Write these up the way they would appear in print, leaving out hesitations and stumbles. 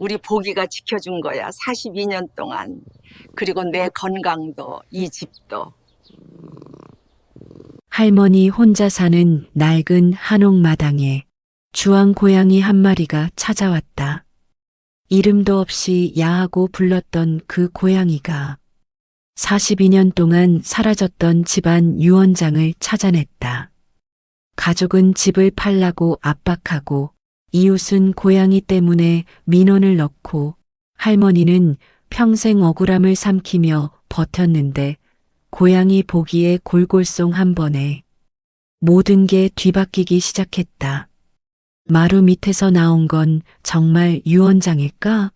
우리 보기가 지켜준 거야. 42년 동안. 그리고 내 건강도, 이 집도. 할머니 혼자 사는 낡은 한옥마당에 주황 고양이 한 마리가 찾아왔다. 이름도 없이 야하고 불렀던 그 고양이가 42년 동안 사라졌던 집안 유언장을 찾아냈다. 가족은 집을 팔라고 압박하고 이웃은 고양이 때문에 민원을 넣고 할머니는 평생 억울함을 삼키며 버텼는데 고양이 보기에 골골송 한 번에 모든 게 뒤바뀌기 시작했다. 마루 밑에서 나온 건 정말 유언장일까?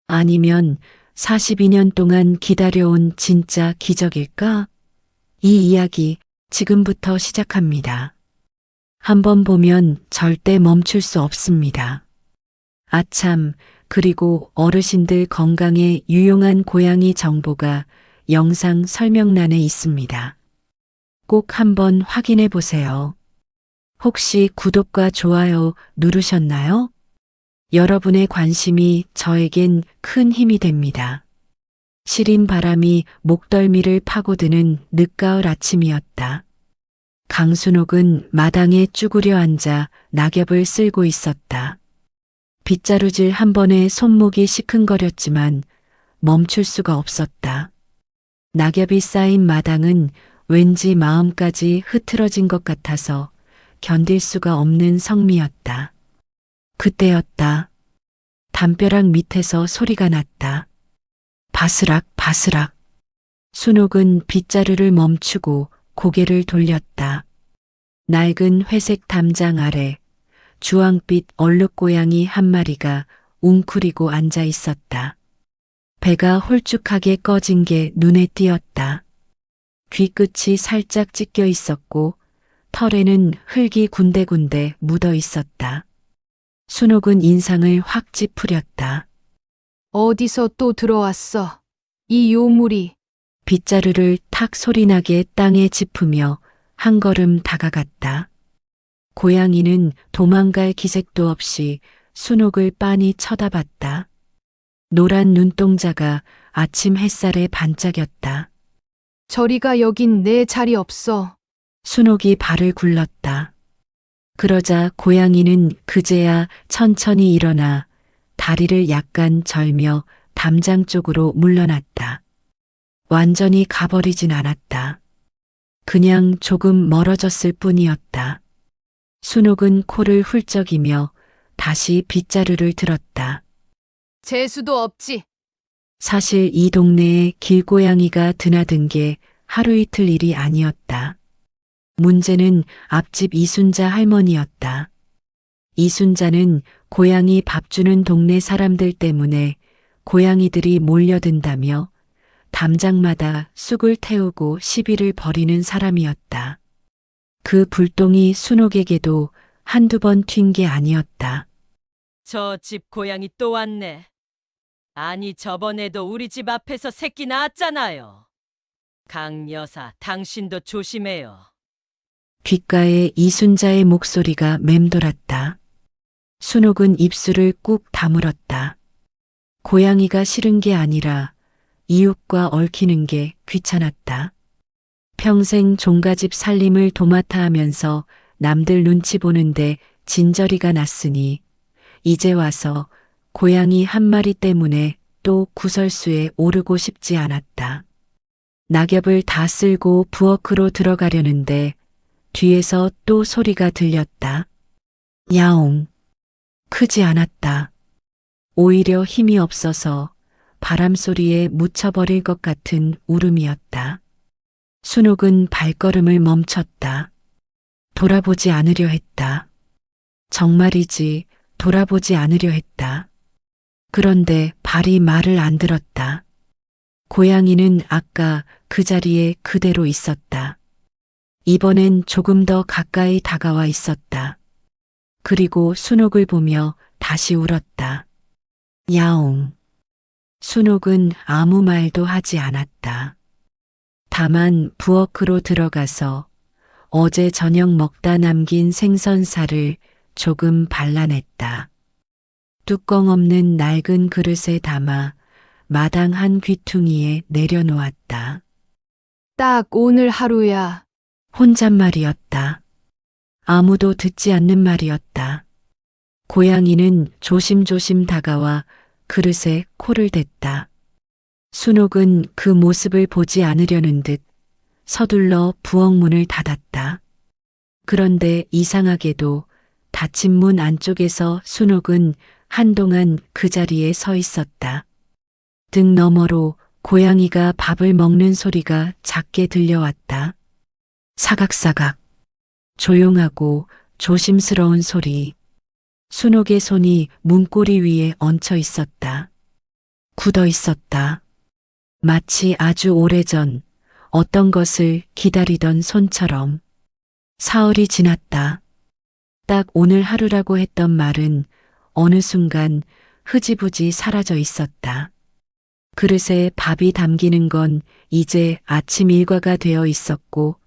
아니면 42년 동안 기다려온 진짜 기적일까? 이 이야기 지금부터 시작합니다. 한번 보면 절대 멈출 수 없습니다. 아참, 그리고 어르신들 건강에 유용한 고양이 정보가 영상 설명란에 있습니다. 꼭 한번 확인해 보세요. 혹시 구독과 좋아요 누르셨나요? 여러분의 관심이 저에겐 큰 힘이 됩니다. 시린 바람이 목덜미를 파고드는 늦가을 아침이었다. 강순옥은 마당에 쭈그려 앉아 낙엽을 쓸고 있었다. 빗자루질 한 번에 손목이 시큰거렸지만 멈출 수가 없었다. 낙엽이 쌓인 마당은 왠지 마음까지 흐트러진 것 같아서 견딜 수가 없는 성미였다. 그때였다. 담벼락 밑에서 소리가 났다. 바스락 바스락. 순옥은 빗자루를 멈추고 고개를 돌렸다. 낡은 회색 담장 아래 주황빛 얼룩고양이 한 마리가 웅크리고 앉아 있었다. 배가 홀쭉하게 꺼진 게 눈에 띄었다. 귀끝이 살짝 찢겨 있었고 털에는 흙이 군데군데 묻어 있었다. 순옥은 인상을 확 찌푸렸다. 어디서 또 들어왔어? 이 요물이. 빗자루를 탁 소리나게 땅에 짚으며 한 걸음 다가갔다. 고양이는 도망갈 기색도 없이 순옥을 빤히 쳐다봤다. 노란 눈동자가 아침 햇살에 반짝였다. 저리가 여긴 내 자리 없어. 순옥이 발을 굴렀다. 그러자 고양이는 그제야 천천히 일어나 다리를 약간 절며 담장 쪽으로 물러났다. 완전히 가버리진 않았다. 그냥 조금 멀어졌을 뿐이었다. 순옥은 코를 훌쩍이며 다시 빗자루를 들었다. 재수도 없지. 사실 이 동네에 길고양이가 드나든 게 하루 이틀 일이 아니었다. 문제는 앞집 이순자 할머니였다. 이순자는 고양이 밥 주는 동네 사람들 때문에 고양이들이 몰려든다며 담장마다 쑥을 태우고 시비를 벌이는 사람이었다. 그 불똥이 순옥에게도 한두 번 튄 게 아니었다. 저 집 고양이 또 왔네. 아니 저번에도 우리 집 앞에서 새끼 낳았잖아요. 강 여사, 당신도 조심해요. 귓가에 이순자의 목소리가 맴돌았다. 순옥은 입술을 꾹 다물었다. 고양이가 싫은 게 아니라 이웃과 얽히는 게 귀찮았다. 평생 종가집 살림을 도맡아 하면서 남들 눈치 보는데 진저리가 났으니 이제 와서 고양이 한 마리 때문에 또 구설수에 오르고 싶지 않았다. 낙엽을 다 쓸고 부엌으로 들어가려는데 뒤에서 또 소리가 들렸다. 야옹. 크지 않았다. 오히려 힘이 없어서 바람 소리에 묻혀버릴 것 같은 울음이었다. 순옥은 발걸음을 멈췄다. 돌아보지 않으려 했다. 정말이지 돌아보지 않으려 했다. 그런데 발이 말을 안 들었다. 고양이는 아까 그 자리에 그대로 있었다. 이번엔 조금 더 가까이 다가와 있었다. 그리고 순옥을 보며 다시 울었다. 야옹. 순옥은 아무 말도 하지 않았다. 다만 부엌으로 들어가서 어제 저녁 먹다 남긴 생선살을 조금 발라냈다. 뚜껑 없는 낡은 그릇에 담아 마당 한 귀퉁이에 내려놓았다. 딱 오늘 하루야. 혼잣말이었다. 아무도 듣지 않는 말이었다. 고양이는 조심조심 다가와 그릇에 코를 댔다. 순옥은 그 모습을 보지 않으려는 듯 서둘러 부엌문을 닫았다. 그런데 이상하게도 닫힌 문 안쪽에서 순옥은 한동안 그 자리에 서 있었다. 등 너머로 고양이가 밥을 먹는 소리가 작게 들려왔다. 사각사각. 조용하고 조심스러운 소리. 순옥의 손이 문고리 위에 얹혀 있었다. 굳어 있었다. 마치 아주 오래전 어떤 것을 기다리던 손처럼. 사흘이 지났다. 딱 오늘 하루라고 했던 말은 어느 순간 흐지부지 사라져 있었다. 그릇에 밥이 담기는 건 이제 아침 일과가 되어 있었고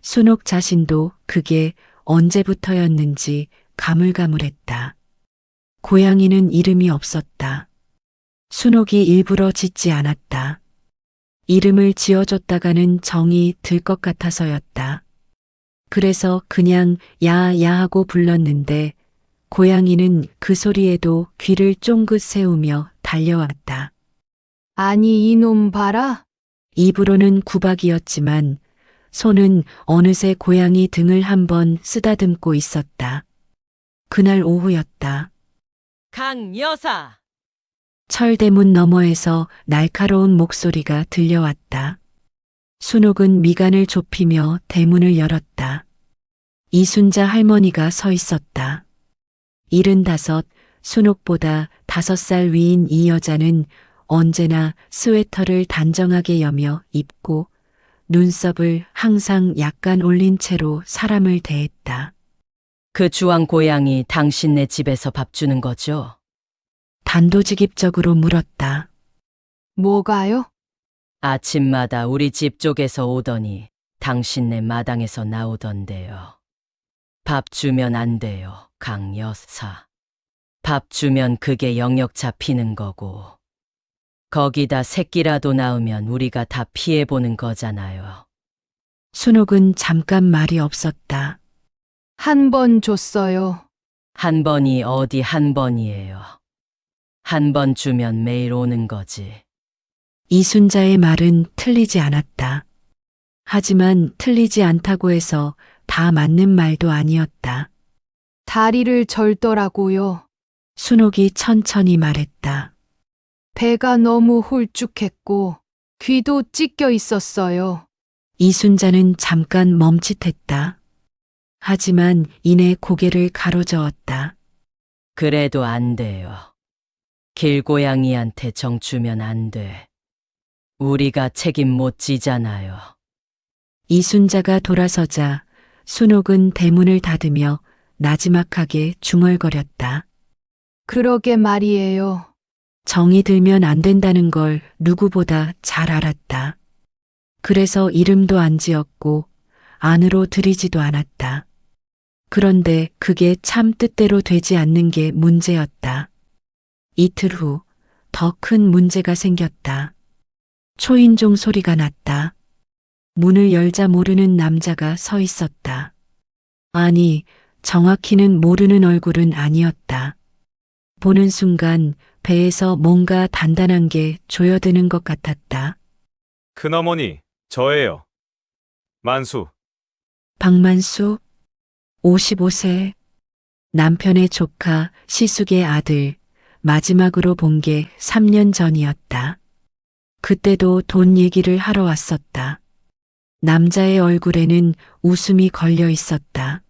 순옥 자신도 그게 언제부터였는지 가물가물했다. 고양이는 이름이 없었다. 순옥이 일부러 짓지 않았다. 이름을 지어줬다가는 정이 들 것 같아서였다. 그래서 그냥 야야 하고 불렀는데 고양이는 그 소리에도 귀를 쫑긋 세우며 달려왔다. 아니 이놈 봐라. 입으로는 구박이었지만 손은 어느새 고양이 등을 한번 쓰다듬고 있었다. 그날 오후였다. 강 여사, 철대문 너머에서 날카로운 목소리가 들려왔다. 순옥은 미간을 좁히며 대문을 열었다. 이순자 할머니가 서 있었다. 75, 순옥보다 5살 위인 이 여자는 언제나 스웨터를 단정하게 여며 입고 눈썹을 항상 약간 올린 채로 사람을 대했다. 그 주황 고양이 당신네 집에서 밥 주는 거죠? 단도직입적으로 물었다. 뭐가요? 아침마다 우리 집 쪽에서 오더니 당신네 마당에서 나오던데요. 밥 주면 안 돼요, 강 여사. 밥 주면 그게 영역 잡히는 거고. 거기다 새끼라도 낳으면 우리가 다 피해보는 거잖아요. 순옥은 잠깐 말이 없었다. 한 번 줬어요. 한 번이 어디 한 번이에요. 한 번 주면 매일 오는 거지. 이순자의 말은 틀리지 않았다. 하지만 틀리지 않다고 해서 다 맞는 말도 아니었다. 다리를 절더라고요. 순옥이 천천히 말했다. 배가 너무 홀쭉했고 귀도 찢겨 있었어요. 이순자는 잠깐 멈칫했다. 하지만 이내 고개를 가로저었다. 그래도 안 돼요. 길고양이한테 정 주면 안 돼. 우리가 책임 못 지잖아요. 이순자가 돌아서자 순옥은 대문을 닫으며 나지막하게 중얼거렸다. 그러게 말이에요. 정이 들면 안 된다는 걸 누구보다 잘 알았다. 그래서 이름도 안 지었고 안으로 들이지도 않았다. 그런데 그게 참 뜻대로 되지 않는 게 문제였다. 이틀 후 더 큰 문제가 생겼다. 초인종 소리가 났다. 문을 열자 모르는 남자가 서 있었다. 아니, 정확히는 모르는 얼굴은 아니었다. 보는 순간 배에서 뭔가 단단한 게 조여드는 것 같았다. 큰어머니, 저예요. 만수. 박만수, 55세. 남편의 조카, 시숙의 아들, 마지막으로 본 게 3년 전이었다. 그때도 돈 얘기를 하러 왔었다. 남자의 얼굴에는 웃음이 걸려 있었다.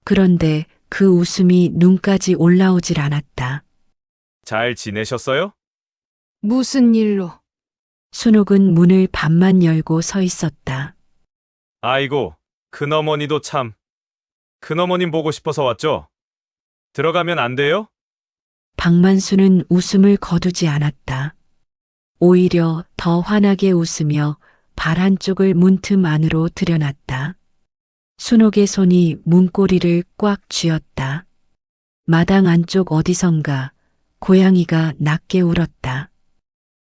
그런데 그 웃음이 눈까지 올라오질 않았다. 잘 지내셨어요? 무슨 일로? 순옥은 문을 반만 열고 서 있었다. 아이고, 큰어머니도 참. 큰어머님 보고 싶어서 왔죠? 들어가면 안 돼요? 박만수는 웃음을 거두지 않았다. 오히려 더 환하게 웃으며 발 한쪽을 문틈 안으로 들여놨다. 순옥의 손이 문고리를 꽉 쥐었다. 마당 안쪽 어디선가 고양이가 낮게 울었다.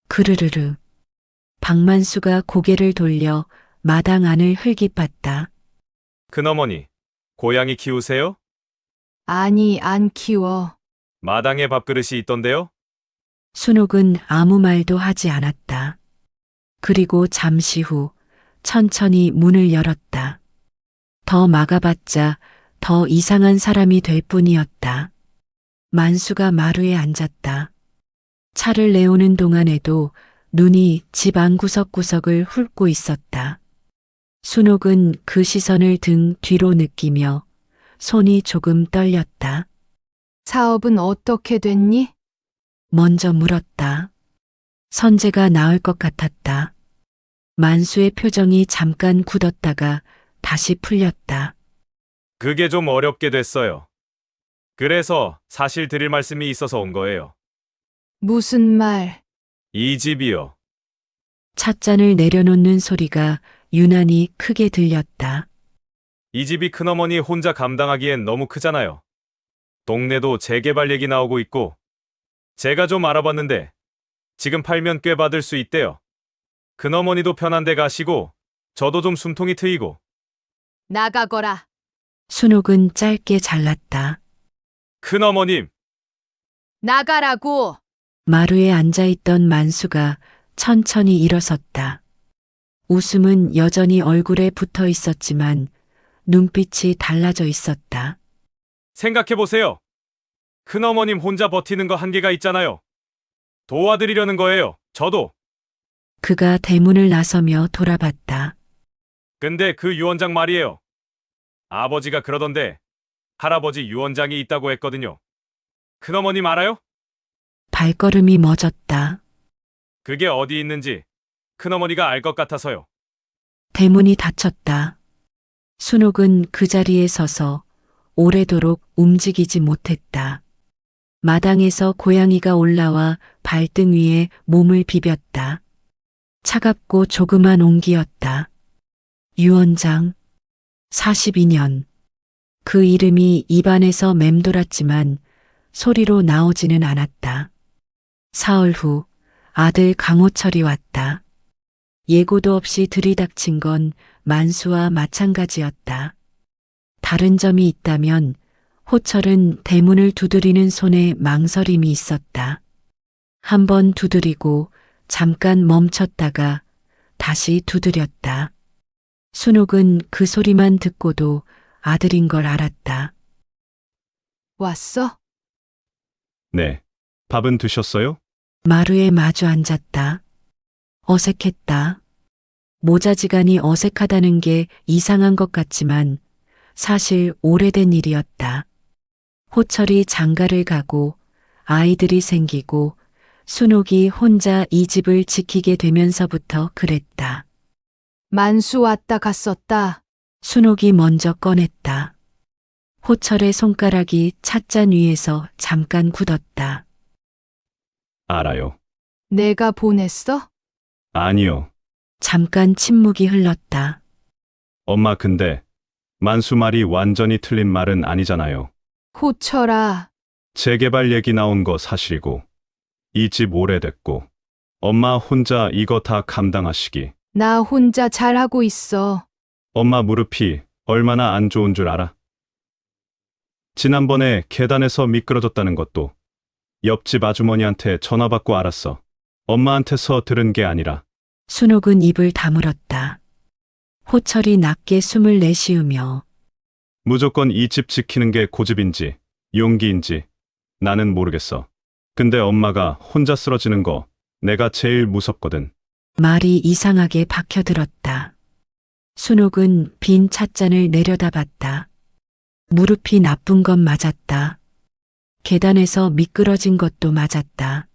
그르르르. 박만수가 고개를 돌려 마당 안을 흘깃봤다. 큰어머니, 고양이 키우세요? 아니, 안 키워. 마당에 밥그릇이 있던데요? 순옥은 아무 말도 하지 않았다. 그리고 잠시 후 천천히 문을 열었다. 더 막아봤자 더 이상한 사람이 될 뿐이었다. 만수가 마루에 앉았다. 차를 내오는 동안에도 눈이 집 안 구석구석을 훑고 있었다. 순옥은 그 시선을 등 뒤로 느끼며 손이 조금 떨렸다. 사업은 어떻게 됐니? 먼저 물었다. 선재가 나을 것 같았다. 만수의 표정이 잠깐 굳었다가 다시 풀렸다. 그게 좀 어렵게 됐어요. 그래서 사실 드릴 말씀이 있어서 온 거예요. 무슨 말? 이 집이요. 찻잔을 내려놓는 소리가 유난히 크게 들렸다. 이 집이 큰어머니 혼자 감당하기엔 너무 크잖아요. 동네도 재개발 얘기 나오고 있고, 제가 좀 알아봤는데, 지금 팔면 꽤 받을 수 있대요. 큰어머니도 편한 데 가시고, 저도 좀 숨통이 트이고. 나가거라. 순옥은 짧게 잘랐다. 큰어머님, 나가라고. 마루에 앉아있던 만수가 천천히 일어섰다. 웃음은 여전히 얼굴에 붙어 있었지만 눈빛이 달라져 있었다. 생각해보세요. 큰어머님 혼자 버티는 거 한계가 있잖아요. 도와드리려는 거예요, 저도. 그가 대문을 나서며 돌아봤다. 근데 그 유원장 말이에요. 아버지가 그러던데, 할아버지 유원장이 있다고 했거든요. 큰어머님 알아요? 발걸음이 멎었다. 그게 어디 있는지 큰어머니가 알 것 같아서요. 대문이 닫혔다. 순옥은 그 자리에 서서 오래도록 움직이지 못했다. 마당에서 고양이가 올라와 발등 위에 몸을 비볐다. 차갑고 조그만 온기였다. 유원장. 42년. 그 이름이 입안에서 맴돌았지만 소리로 나오지는 않았다. 사흘 후 아들 강호철이 왔다. 예고도 없이 들이닥친 건 만수와 마찬가지였다. 다른 점이 있다면 호철은 대문을 두드리는 손에 망설임이 있었다. 한 번 두드리고 잠깐 멈췄다가 다시 두드렸다. 순옥은 그 소리만 듣고도 아들인 걸 알았다. 왔어? 네. 밥은 드셨어요? 마루에 마주 앉았다. 어색했다. 모자지간이 어색하다는 게 이상한 것 같지만 사실 오래된 일이었다. 호철이 장가를 가고 아이들이 생기고 순옥이 혼자 이 집을 지키게 되면서부터 그랬다. 만수 왔다 갔었다. 순옥이 먼저 꺼냈다. 호철의 손가락이 찻잔 위에서 잠깐 굳었다. 알아요. 내가 보냈어? 아니요. 잠깐 침묵이 흘렀다. 엄마 근데 만수 말이 완전히 틀린 말은 아니잖아요. 호철아. 재개발 얘기 나온 거 사실이고 이 집 오래됐고 엄마 혼자 이거 다 감당하시기. 나 혼자 잘하고 있어. 엄마 무릎이 얼마나 안 좋은 줄 알아? 지난번에 계단에서 미끄러졌다는 것도 옆집 아주머니한테 전화 받고 알았어. 엄마한테서 들은 게 아니라. 순옥은 입을 다물었다. 호철이 낮게 숨을 내쉬우며 무조건 이 집 지키는 게 고집인지 용기인지 나는 모르겠어. 근데 엄마가 혼자 쓰러지는 거 내가 제일 무섭거든. 말이 이상하게 박혀들었다. 순옥은 빈 찻잔을 내려다봤다. 무릎이 나쁜 건 맞았다. 계단에서 미끄러진 것도 맞았다.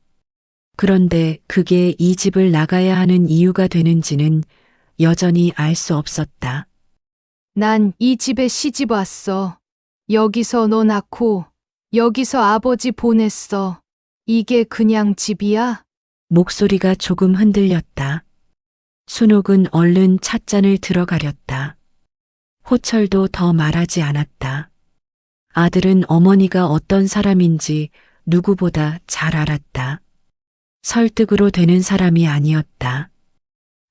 그런데 그게 이 집을 나가야 하는 이유가 되는지는 여전히 알 수 없었다. 난 이 집에 시집 왔어. 여기서 너 낳고 여기서 아버지 보냈어. 이게 그냥 집이야? 목소리가 조금 흔들렸다. 순옥은 얼른 찻잔을 들어가렸다. 호철도 더 말하지 않았다. 아들은 어머니가 어떤 사람인지 누구보다 잘 알았다. 설득으로 되는 사람이 아니었다.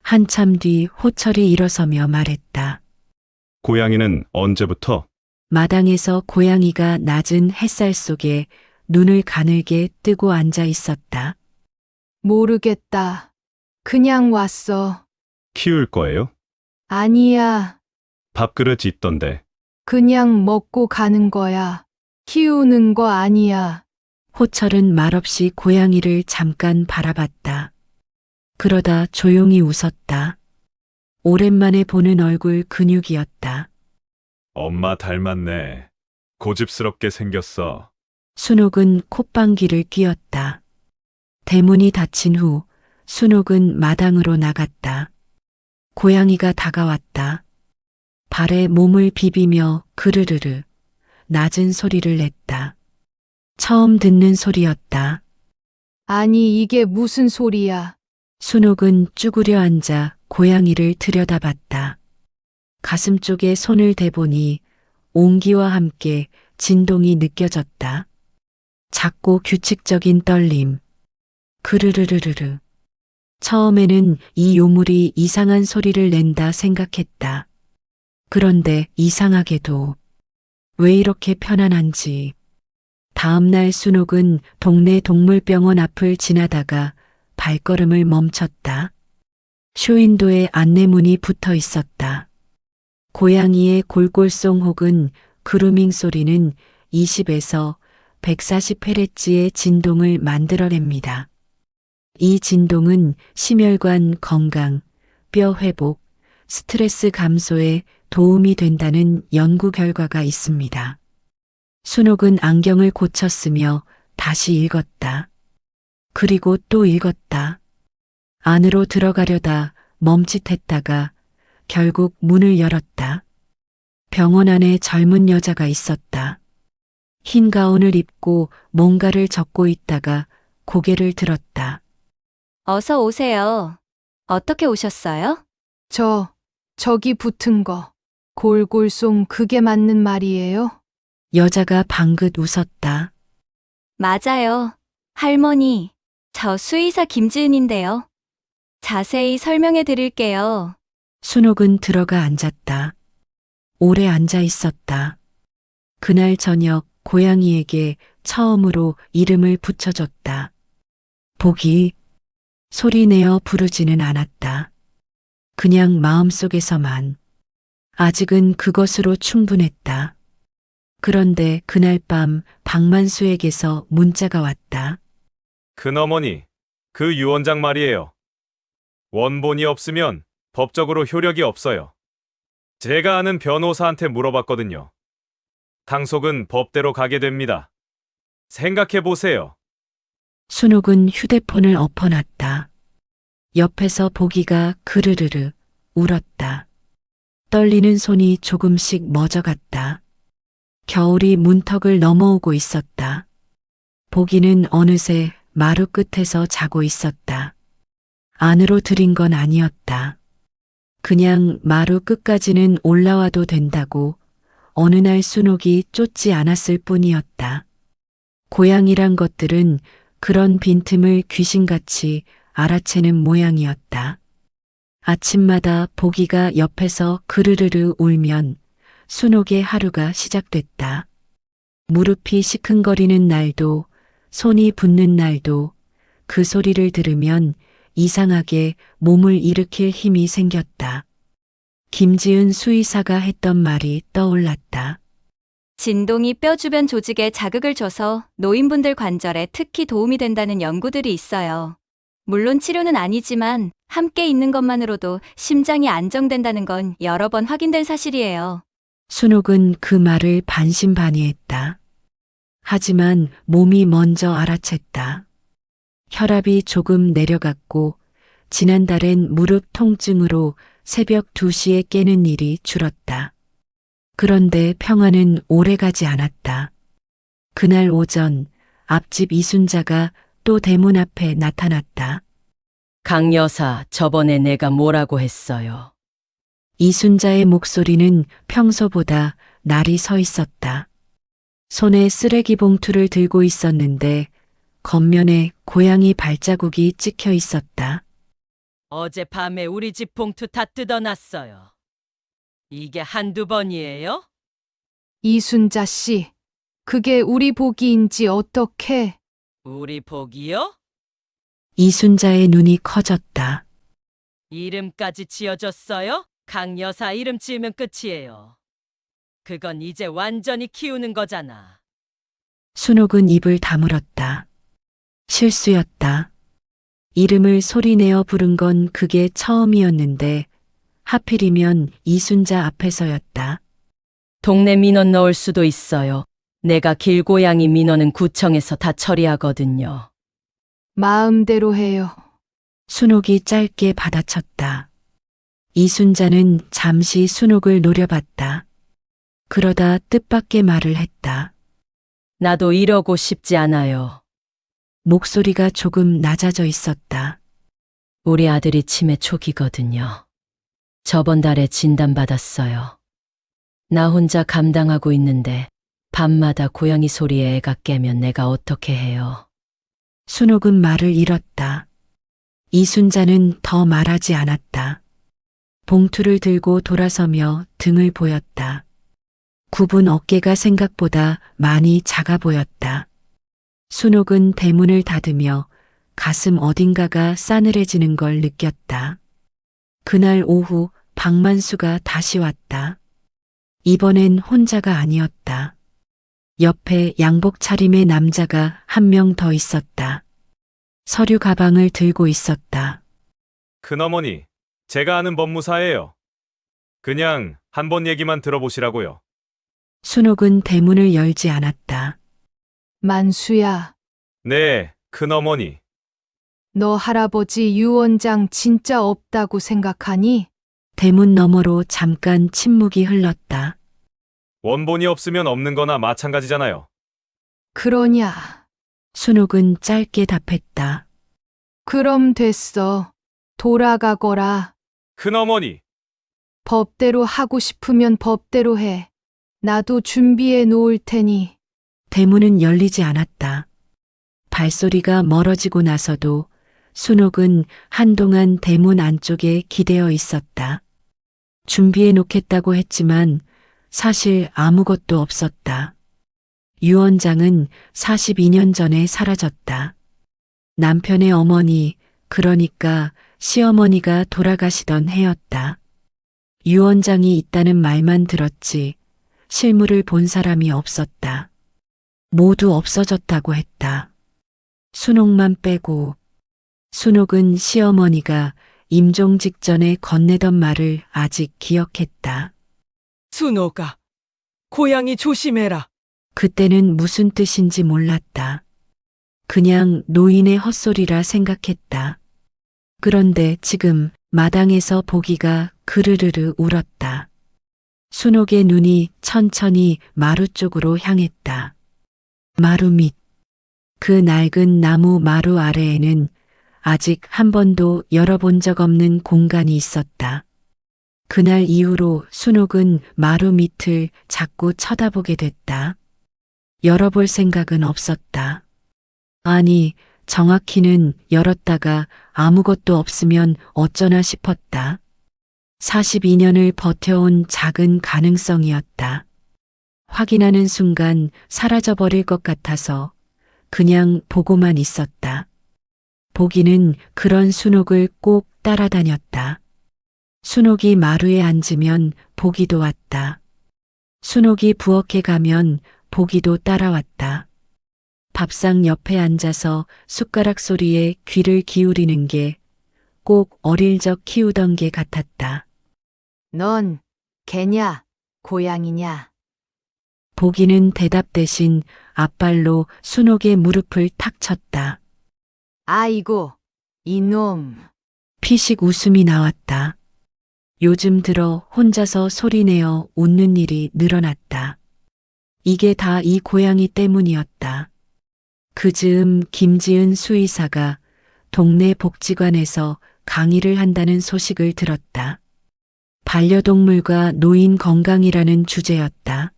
한참 뒤 호철이 일어서며 말했다. 고양이는 언제부터? 마당에서 고양이가 낮은 햇살 속에 눈을 가늘게 뜨고 앉아 있었다. 모르겠다. 그냥 왔어. 키울 거예요? 아니야. 밥그릇 있던데. 그냥 먹고 가는 거야. 키우는 거 아니야. 호철은 말없이 고양이를 잠깐 바라봤다. 그러다 조용히 웃었다. 오랜만에 보는 얼굴 근육이었다. 엄마 닮았네. 고집스럽게 생겼어. 순옥은 콧방귀를 뀌었다. 대문이 닫힌 후 순옥은 마당으로 나갔다. 고양이가 다가왔다. 발에 몸을 비비며 그르르르 낮은 소리를 냈다. 처음 듣는 소리였다. 아니, 이게 무슨 소리야. 순옥은 쭈그려 앉아 고양이를 들여다봤다. 가슴 쪽에 손을 대보니 온기와 함께 진동이 느껴졌다. 작고 규칙적인 떨림. 그르르르르르. 처음에는 이 요물이 이상한 소리를 낸다 생각했다. 그런데 이상하게도 왜 이렇게 편안한지. 다음날 순옥은 동네 동물병원 앞을 지나다가 발걸음을 멈췄다. 쇼윈도에 안내문이 붙어 있었다. 고양이의 골골송 혹은 그루밍 소리는 20에서 140헤르츠의 진동을 만들어냅니다. 이 진동은 심혈관 건강, 뼈 회복, 스트레스 감소에 도움이 된다는 연구 결과가 있습니다. 순옥은 안경을 고쳤으며 다시 읽었다. 그리고 또 읽었다. 안으로 들어가려다 멈칫했다가 결국 문을 열었다. 병원 안에 젊은 여자가 있었다. 흰 가운을 입고 뭔가를 적고 있다가 고개를 들었다. 어서 오세요. 어떻게 오셨어요? 저기 붙은 거. 골골송 그게 맞는 말이에요? 여자가 방긋 웃었다. 맞아요. 할머니, 저 수의사 김지은인데요. 자세히 설명해 드릴게요. 순옥은 들어가 앉았다. 오래 앉아 있었다. 그날 저녁 고양이에게 처음으로 이름을 붙여줬다. 복이 소리내어 부르지는 않았다. 그냥 마음속에서만. 아직은 그것으로 충분했다. 그런데 그날 밤 박만수에게서 문자가 왔다. 큰어머니, 그 유언장 말이에요. 원본이 없으면 법적으로 효력이 없어요. 제가 아는 변호사한테 물어봤거든요. 상속은 법대로 가게 됩니다. 생각해 보세요. 순옥은 휴대폰을 엎어놨다. 옆에서 보기가 그르르르 울었다. 떨리는 손이 조금씩 멎어갔다. 겨울이 문턱을 넘어오고 있었다. 보기는 어느새 마루 끝에서 자고 있었다. 안으로 들인 건 아니었다. 그냥 마루 끝까지는 올라와도 된다고 어느 날 순옥이 쫓지 않았을 뿐이었다. 고양이란 것들은 그런 빈틈을 귀신같이 알아채는 모양이었다. 아침마다 보기가 옆에서 그르르르 울면 순옥의 하루가 시작됐다. 무릎이 시큰거리는 날도 손이 붓는 날도 그 소리를 들으면 이상하게 몸을 일으킬 힘이 생겼다. 김지은 수의사가 했던 말이 떠올랐다. 진동이 뼈 주변 조직에 자극을 줘서 노인분들 관절에 특히 도움이 된다는 연구들이 있어요. 물론 치료는 아니지만 함께 있는 것만으로도 심장이 안정된다는 건 여러 번 확인된 사실이에요. 순옥은 그 말을 반신반의했다. 하지만 몸이 먼저 알아챘다. 혈압이 조금 내려갔고 지난달엔 무릎 통증으로 새벽 2시에 깨는 일이 줄었다. 그런데 평화는 오래가지 않았다. 그날 오전 앞집 이순자가 또 대문 앞에 나타났다. 강 여사, 저번에 내가 뭐라고 했어요? 이순자의 목소리는 평소보다 날이 서 있었다. 손에 쓰레기 봉투를 들고 있었는데 겉면에 고양이 발자국이 찍혀 있었다. 어젯밤에 우리 집 봉투 다 뜯어놨어요. 이게 한두 번이에요? 이순자 씨, 그게 우리 복이인지 어떻게? 우리 복이요? 이순자의 눈이 커졌다. 이름까지 지어줬어요? 강 여사 이름 지으면 끝이에요. 그건 이제 완전히 키우는 거잖아. 순옥은 입을 다물었다. 실수였다. 이름을 소리내어 부른 건 그게 처음이었는데 하필이면 이순자 앞에서였다. 동네 민원 넣을 수도 있어요. 내가 길고양이 민원은 구청에서 다 처리하거든요. 마음대로 해요. 순옥이 짧게 받아쳤다. 이순자는 잠시 순옥을 노려봤다. 그러다 뜻밖의 말을 했다. 나도 이러고 싶지 않아요. 목소리가 조금 낮아져 있었다. 우리 아들이 치매 초기거든요. 저번 달에 진단받았어요. 나 혼자 감당하고 있는데 밤마다 고양이 소리에 애가 깨면 내가 어떻게 해요? 순옥은 말을 잃었다. 이순자는 더 말하지 않았다. 봉투를 들고 돌아서며 등을 보였다. 굽은 어깨가 생각보다 많이 작아 보였다. 순옥은 대문을 닫으며 가슴 어딘가가 싸늘해지는 걸 느꼈다. 그날 오후 박만수가 다시 왔다. 이번엔 혼자가 아니었다. 옆에 양복 차림의 남자가 한 명 더 있었다. 서류 가방을 들고 있었다. 큰어머니, 제가 아는 법무사예요. 그냥 한 번 얘기만 들어보시라고요. 순옥은 대문을 열지 않았다. 만수야, 네, 큰어머니. 너 할아버지 유 원장 진짜 없다고 생각하니? 대문 너머로 잠깐 침묵이 흘렀다. 원본이 없으면 없는 거나 마찬가지잖아요. 그러냐? 순옥은 짧게 답했다. 그럼 됐어. 돌아가거라. 큰어머니, 법대로 하고 싶으면 법대로 해. 나도 준비해 놓을 테니. 대문은 열리지 않았다. 발소리가 멀어지고 나서도 순옥은 한동안 대문 안쪽에 기대어 있었다. 준비해 놓겠다고 했지만 사실 아무것도 없었다. 유 원장은 42년 전에 사라졌다. 남편의 어머니, 그러니까 시어머니가 돌아가시던 해였다. 유 원장이 있다는 말만 들었지 실물을 본 사람이 없었다. 모두 없어졌다고 했다. 순옥만 빼고. 순옥은 시어머니가 임종 직전에 건네던 말을 아직 기억했다. 순옥아, 고양이 조심해라. 그때는 무슨 뜻인지 몰랐다. 그냥 노인의 헛소리라 생각했다. 그런데 지금 마당에서 보기가 그르르르 울었다. 순옥의 눈이 천천히 마루 쪽으로 향했다. 마루 밑. 그 낡은 나무 마루 아래에는 아직 한 번도 열어본 적 없는 공간이 있었다. 그날 이후로 순옥은 마루 밑을 자꾸 쳐다보게 됐다. 열어볼 생각은 없었다. 아니, 정확히는 열었다가 아무것도 없으면 어쩌나 싶었다. 42년을 버텨온 작은 가능성이었다. 확인하는 순간 사라져버릴 것 같아서 그냥 보고만 있었다. 보기는 그런 순옥을 꼭 따라다녔다. 순옥이 마루에 앉으면 보기도 왔다. 순옥이 부엌에 가면 보기도 따라왔다. 밥상 옆에 앉아서 숟가락 소리에 귀를 기울이는 게 꼭 어릴 적 키우던 게 같았다. 넌 개냐? 고양이냐? 보기는 대답 대신 앞발로 순옥의 무릎을 탁 쳤다. 아이고, 이놈. 피식 웃음이 나왔다. 요즘 들어 혼자서 소리내어 웃는 일이 늘어났다. 이게 다 이 고양이 때문이었다. 그 즈음 김지은 수의사가 동네 복지관에서 강의를 한다는 소식을 들었다. 반려동물과 노인 건강이라는 주제였다.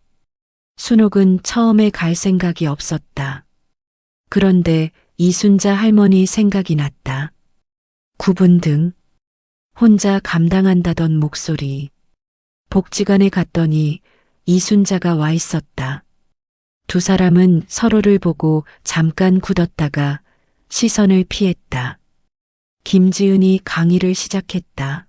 순옥은 처음에 갈 생각이 없었다. 그런데 이순자 할머니 생각이 났다. 구분 등 혼자 감당한다던 목소리. 복지관에 갔더니 이순자가 와 있었다. 두 사람은 서로를 보고 잠깐 굳었다가 시선을 피했다. 김지은이 강의를 시작했다.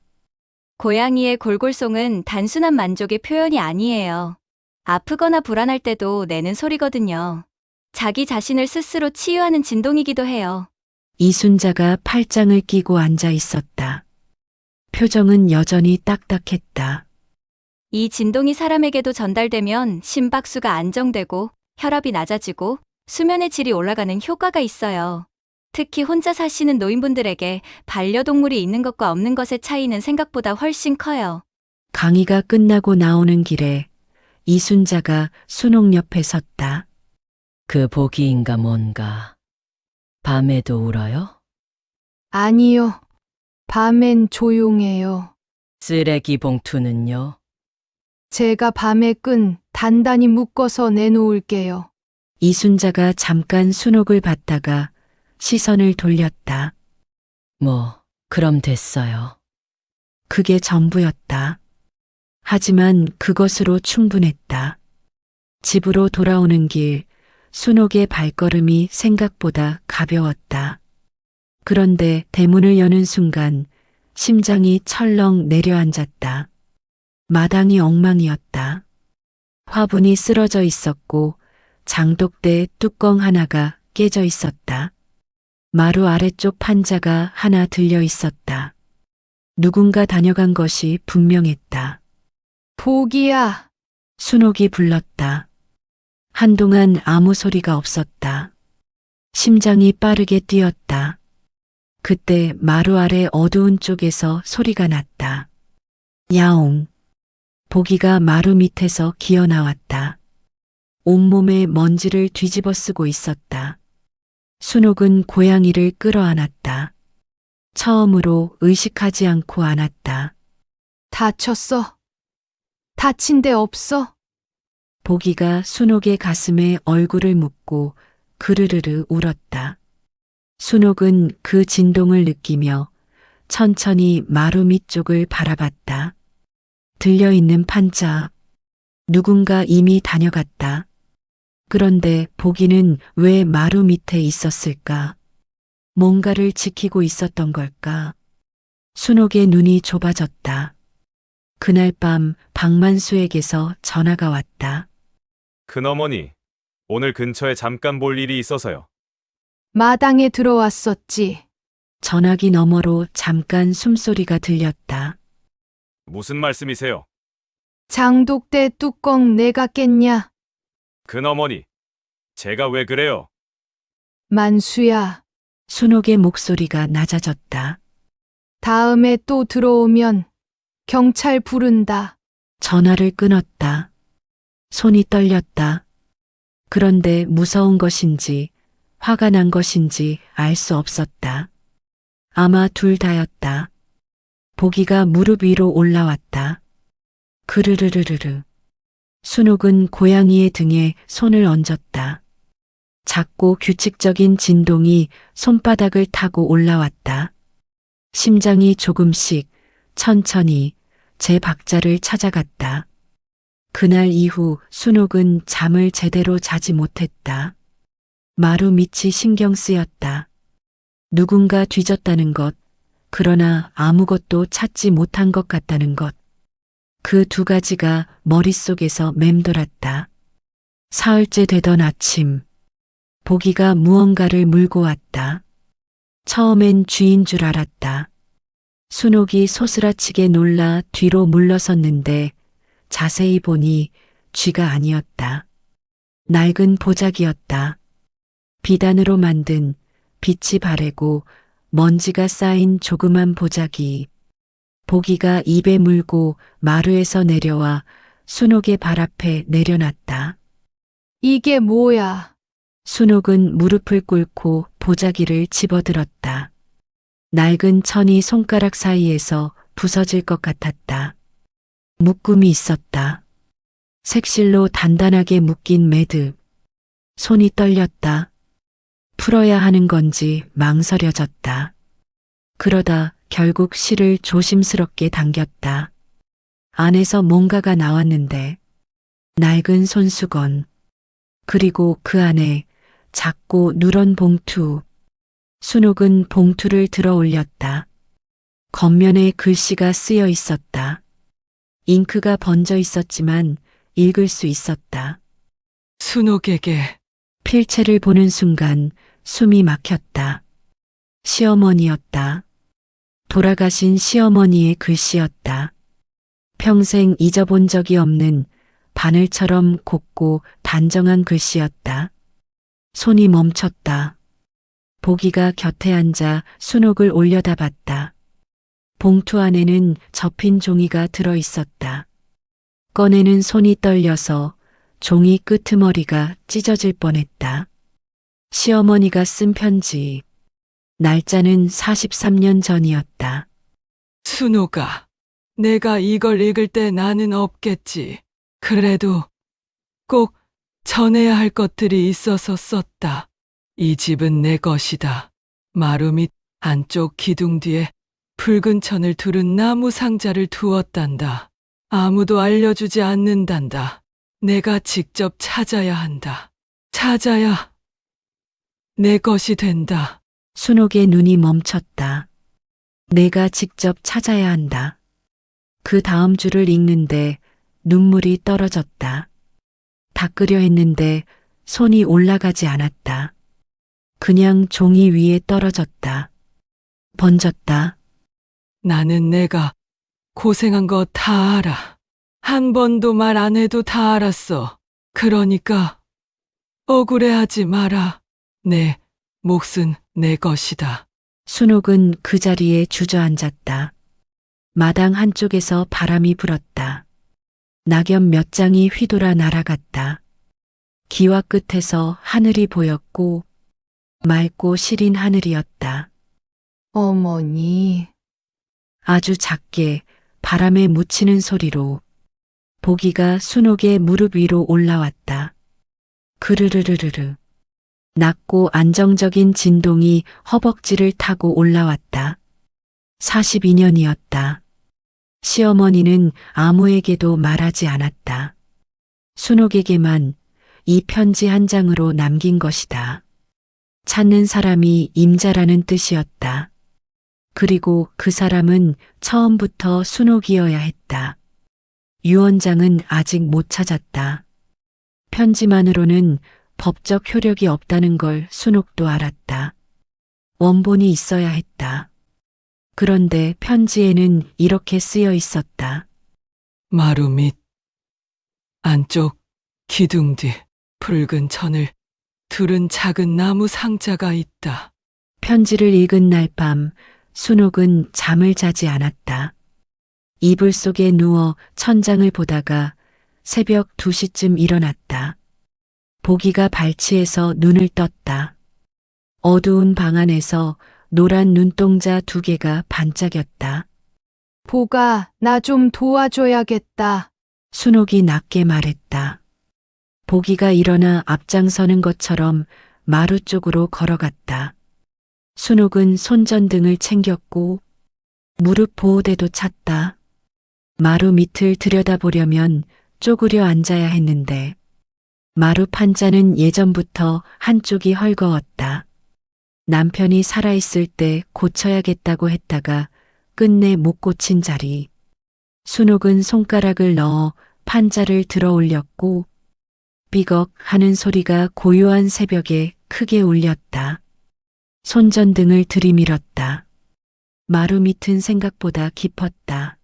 고양이의 골골송은 단순한 만족의 표현이 아니에요. 아프거나 불안할 때도 내는 소리거든요. 자기 자신을 스스로 치유하는 진동이기도 해요. 이순자가 팔짱을 끼고 앉아 있었다. 표정은 여전히 딱딱했다. 이 진동이 사람에게도 전달되면 심박수가 안정되고 혈압이 낮아지고 수면의 질이 올라가는 효과가 있어요. 특히 혼자 사시는 노인분들에게 반려동물이 있는 것과 없는 것의 차이는 생각보다 훨씬 커요. 강의가 끝나고 나오는 길에 이순자가 순옥 옆에 섰다. 그 복이인가 뭔가. 밤에도 울어요? 아니요. 밤엔 조용해요. 쓰레기 봉투는요? 제가 밤에 끈 단단히 묶어서 내놓을게요. 이순자가 잠깐 순옥을 봤다가 시선을 돌렸다. 뭐, 그럼 됐어요. 그게 전부였다. 하지만 그것으로 충분했다. 집으로 돌아오는 길, 순옥의 발걸음이 생각보다 가벼웠다. 그런데 대문을 여는 순간 심장이 철렁 내려앉았다. 마당이 엉망이었다. 화분이 쓰러져 있었고 장독대 뚜껑 하나가 깨져 있었다. 마루 아래쪽 판자가 하나 들려 있었다. 누군가 다녀간 것이 분명했다. 복이야. 순옥이 불렀다. 한동안 아무 소리가 없었다. 심장이 빠르게 뛰었다. 그때 마루 아래 어두운 쪽에서 소리가 났다. 야옹. 보기가 마루 밑에서 기어 나왔다. 온몸에 먼지를 뒤집어 쓰고 있었다. 순옥은 고양이를 끌어안았다. 처음으로 의식하지 않고 안았다. 다쳤어? 다친 데 없어? 보기가 순옥의 가슴에 얼굴을 묻고 그르르르 울었다. 순옥은 그 진동을 느끼며 천천히 마루 밑쪽을 바라봤다. 들려있는 판자. 누군가 이미 다녀갔다. 그런데 보기는 왜 마루 밑에 있었을까? 뭔가를 지키고 있었던 걸까? 순옥의 눈이 좁아졌다. 그날 밤 박만수에게서 전화가 왔다. 큰어머니, 오늘 근처에 잠깐 볼 일이 있어서요. 마당에 들어왔었지. 전화기 너머로 잠깐 숨소리가 들렸다. 무슨 말씀이세요? 장독대 뚜껑 내가 깼냐? 큰어머니, 제가 왜 그래요? 만수야. 순옥의 목소리가 낮아졌다. 다음에 또 들어오면 경찰 부른다. 전화를 끊었다. 손이 떨렸다. 그런데 무서운 것인지 화가 난 것인지 알 수 없었다. 아마 둘 다였다. 보기가 무릎 위로 올라왔다. 그르르르르르. 순옥은 고양이의 등에 손을 얹었다. 작고 규칙적인 진동이 손바닥을 타고 올라왔다. 심장이 조금씩 천천히 제 박자를 찾아갔다. 그날 이후 순옥은 잠을 제대로 자지 못했다. 마루 밑이 신경 쓰였다. 누군가 뒤졌다는 것, 그러나 아무것도 찾지 못한 것 같다는 것. 그 두 가지가 머릿속에서 맴돌았다. 사흘째 되던 아침, 보기가 무언가를 물고 왔다. 처음엔 쥐인 줄 알았다. 순옥이 소스라치게 놀라 뒤로 물러섰는데 자세히 보니 쥐가 아니었다. 낡은 보자기였다. 비단으로 만든 빛이 바래고 먼지가 쌓인 조그만 보자기. 보기가 입에 물고 마루에서 내려와 순옥의 발 앞에 내려놨다. 이게 뭐야? 순옥은 무릎을 꿇고 보자기를 집어들었다. 낡은 천이 손가락 사이에서 부서질 것 같았다. 묶음이 있었다. 색실로 단단하게 묶인 매듭. 손이 떨렸다. 풀어야 하는 건지 망설여졌다. 그러다 결국 실을 조심스럽게 당겼다. 안에서 뭔가가 나왔는데 낡은 손수건, 그리고 그 안에 작고 누런 봉투. 순옥은 봉투를 들어 올렸다. 겉면에 글씨가 쓰여 있었다. 잉크가 번져 있었지만 읽을 수 있었다. 순옥에게 필체를 보는 순간 숨이 막혔다. 시어머니였다. 돌아가신 시어머니의 글씨였다. 평생 잊어본 적이 없는 바늘처럼 곱고 단정한 글씨였다. 손이 멈췄다. 보기가 곁에 앉아 순옥을 올려다봤다. 봉투 안에는 접힌 종이가 들어 있었다. 꺼내는 손이 떨려서 종이 끄트머리가 찢어질 뻔했다. 시어머니가 쓴 편지. 날짜는 43년 전이었다. 순옥아, 내가 이걸 읽을 때 나는 없겠지. 그래도 꼭 전해야 할 것들이 있어서 썼다. 이 집은 내 것이다. 마루 밑 안쪽 기둥 뒤에 붉은 천을 두른 나무 상자를 두었단다. 아무도 알려주지 않는단다. 내가 직접 찾아야 한다. 찾아야 내 것이 된다. 순옥의 눈이 멈췄다. 내가 직접 찾아야 한다. 그 다음 줄을 읽는데 눈물이 떨어졌다. 닦으려 했는데 손이 올라가지 않았다. 그냥 종이 위에 떨어졌다. 번졌다. 나는 내가 고생한 거 다 알아. 한 번도 말 안 해도 다 알았어. 그러니까 억울해하지 마라. 내 몫은 내 것이다. 순옥은 그 자리에 주저앉았다. 마당 한쪽에서 바람이 불었다. 낙엽 몇 장이 휘돌아 날아갔다. 기와 끝에서 하늘이 보였고 맑고 시린 하늘이었다. 어머니, 아주 작게 바람에 묻히는 소리로 보기가 순옥의 무릎 위로 올라왔다. 그르르르르르. 낮고 안정적인 진동이 허벅지를 타고 올라왔다. 42년이었다. 시어머니는 아무에게도 말하지 않았다. 순옥에게만 이 편지 한 장으로 남긴 것이다. 찾는 사람이 임자라는 뜻이었다. 그리고 그 사람은 처음부터 순옥이어야 했다. 유언장은 아직 못 찾았다. 편지만으로는 법적 효력이 없다는 걸 순옥도 알았다. 원본이 있어야 했다. 그런데 편지에는 이렇게 쓰여 있었다. 마루 밑 안쪽 기둥 뒤 붉은 천을 두른 작은 나무 상자가 있다. 편지를 읽은 날 밤 순옥은 잠을 자지 않았다. 이불 속에 누워 천장을 보다가 새벽 2시쯤 일어났다. 보기가 발치해서 눈을 떴다. 어두운 방 안에서 노란 눈동자 2개가 반짝였다. 보가 나 좀 도와줘야겠다. 순옥이 낮게 말했다. 보기가 일어나 앞장서는 것처럼 마루 쪽으로 걸어갔다. 순옥은 손전등을 챙겼고 무릎 보호대도 찼다. 마루 밑을 들여다보려면 쪼그려 앉아야 했는데 마루 판자는 예전부터 한쪽이 헐거웠다. 남편이 살아있을 때 고쳐야겠다고 했다가 끝내 못 고친 자리. 순옥은 손가락을 넣어 판자를 들어 올렸고 삐걱 하는 소리가 고요한 새벽에 크게 울렸다. 손전등을 들이밀었다. 마루 밑은 생각보다 깊었다.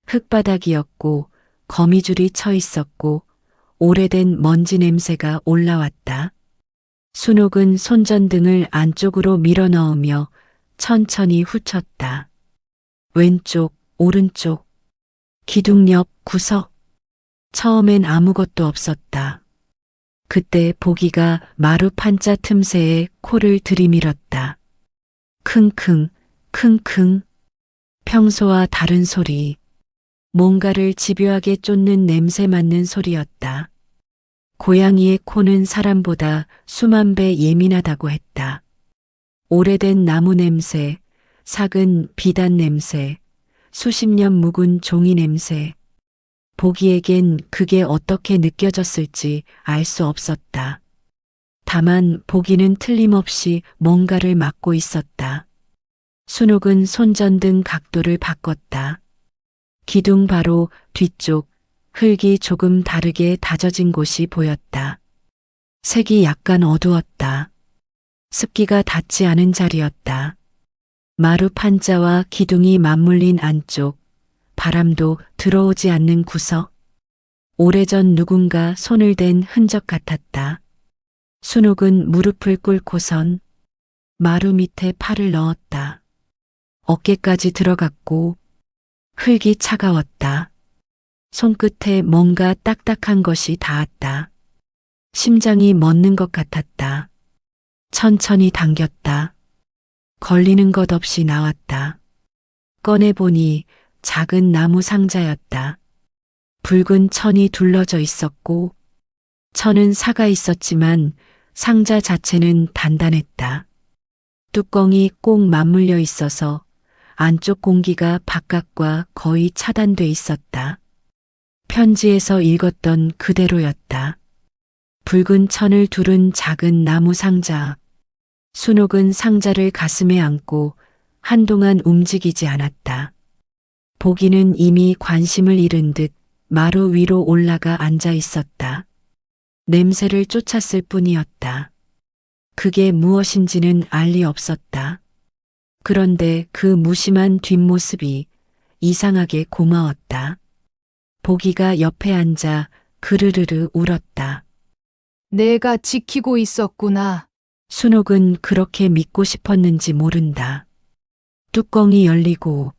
흙바닥이었고 거미줄이 쳐 있었고 오래된 먼지 냄새가 올라왔다. 순옥은 손전등을 안쪽으로 밀어 넣으며 천천히 훑었다. 왼쪽, 오른쪽, 기둥 옆 구석. 처음엔 아무것도 없었다. 그때 보기가 마루 판자 틈새에 코를 들이밀었다. 킁킁, 킁킁. 평소와 다른 소리. 뭔가를 집요하게 쫓는 냄새 맡는 소리였다. 고양이의 코는 사람보다 수만 배 예민하다고 했다. 오래된 나무 냄새, 삭은 비단 냄새, 수십 년 묵은 종이 냄새. 보기에겐 그게 어떻게 느껴졌을지 알 수 없었다. 다만 보기는 틀림없이 뭔가를 맡고 있었다. 순옥은 손전등 각도를 바꿨다. 기둥 바로 뒤쪽, 흙이 조금 다르게 다져진 곳이 보였다. 색이 약간 어두웠다. 습기가 닿지 않은 자리였다. 마루 판자와 기둥이 맞물린 안쪽, 바람도 들어오지 않는 구석. 오래전 누군가 손을 댄 흔적 같았다. 순옥은 무릎을 꿇고선 마루 밑에 팔을 넣었다. 어깨까지 들어갔고 흙이 차가웠다. 손끝에 뭔가 딱딱한 것이 닿았다. 심장이 멎는 것 같았다. 천천히 당겼다. 걸리는 것 없이 나왔다. 꺼내보니 작은 나무 상자였다. 붉은 천이 둘러져 있었고 천은 사가 있었지만 상자 자체는 단단했다. 뚜껑이 꼭 맞물려 있어서 안쪽 공기가 바깥과 거의 차단돼 있었다. 편지에서 읽었던 그대로였다. 붉은 천을 두른 작은 나무 상자. 순옥은 상자를 가슴에 안고 한동안 움직이지 않았다. 보기는 이미 관심을 잃은 듯 마루 위로 올라가 앉아 있었다. 냄새를 쫓았을 뿐이었다. 그게 무엇인지는 알 리 없었다. 그런데 그 무심한 뒷모습이 이상하게 고마웠다. 보기가 옆에 앉아 그르르르 울었다. 내가 지키고 있었구나. 순옥은 그렇게 믿고 싶었는지 모른다. 뚜껑이 열리고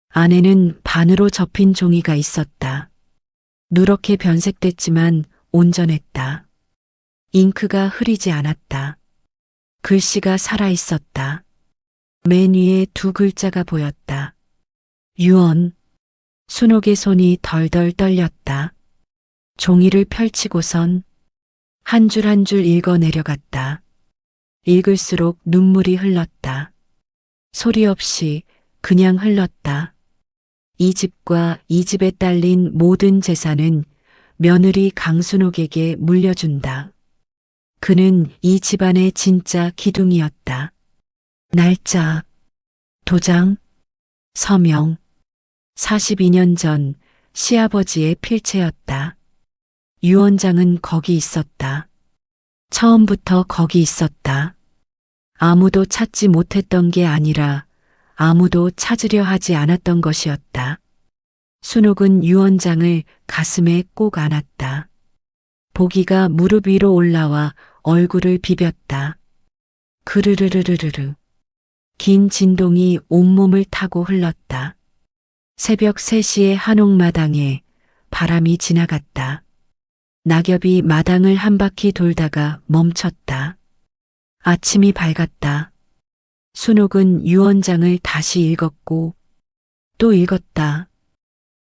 안에는 반으로 접힌 종이가 있었다. 누렇게 변색됐지만 온전했다. 잉크가 흐리지 않았다. 글씨가 살아있었다. 맨 위에 두 글자가 보였다. 유언. 순옥의 손이 덜덜 떨렸다. 종이를 펼치고선 한 줄 한 줄 읽어 내려갔다. 읽을수록 눈물이 흘렀다. 소리 없이 그냥 흘렀다. 이 집과 이 집에 딸린 모든 재산은 며느리 강순옥에게 물려준다. 그는 이 집안의 진짜 기둥이었다. 날짜, 도장, 서명, 42년 전 시아버지의 필체였다. 유언장은 거기 있었다. 처음부터 거기 있었다. 아무도 찾지 못했던 게 아니라 아무도 찾으려 하지 않았던 것이었다. 순옥은 유언장을 가슴에 꼭 안았다. 보기가 무릎 위로 올라와 얼굴을 비볐다. 그르르르르르르. 긴 진동이 온몸을 타고 흘렀다. 새벽 3시의 한옥마당에 바람이 지나갔다. 낙엽이 마당을 한 바퀴 돌다가 멈췄다. 아침이 밝았다. 순옥은 유언장을 다시 읽었고 또 읽었다.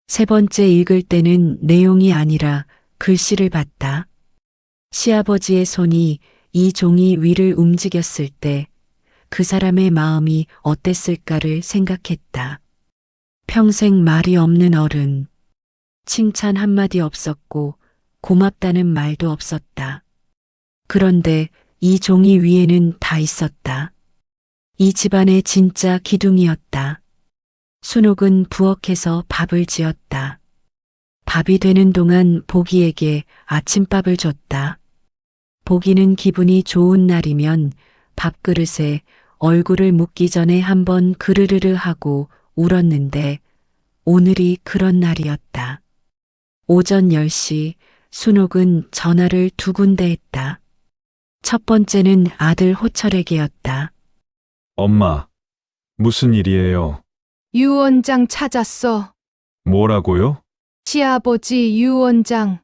세 번째 읽을 때는 내용이 아니라 글씨를 봤다. 시아버지의 손이 이 종이 위를 움직였을 때 그 사람의 마음이 어땠을까를 생각했다. 평생 말이 없는 어른. 칭찬 한마디 없었고 고맙다는 말도 없었다. 그런데 이 종이 위에는 다 있었다. 이 집안의 진짜 기둥이었다. 순옥은 부엌에서 밥을 지었다. 밥이 되는 동안 보기에게 아침밥을 줬다. 보기는 기분이 좋은 날이면 밥그릇에 얼굴을 묻기 전에 한번 그르르르 하고 울었는데 오늘이 그런 날이었다. 오전 10시 순옥은 전화를 2군데 했다. 첫 번째는 아들 호철에게였다. 엄마, 무슨 일이에요? 유언장 찾았어. 뭐라고요? 시아버지 유언장.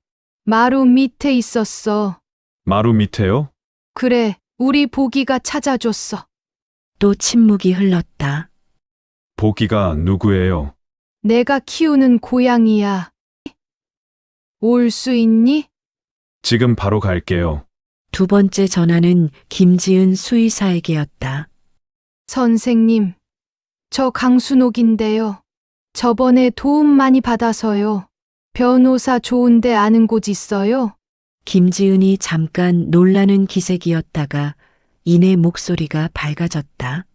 마루 밑에 있었어. 마루 밑에요? 그래, 우리 보기가 찾아줬어. 또 침묵이 흘렀다. 보기가 누구예요? 내가 키우는 고양이야. 올 수 있니? 지금 바로 갈게요. 두 번째 전화는 김지은 수의사에게였다. 선생님, 저 강순옥인데요. 저번에 도움 많이 받아서요. 변호사 좋은데 아는 곳 있어요? 김지은이 잠깐 놀라는 기색이었다가 이내 목소리가 밝아졌다.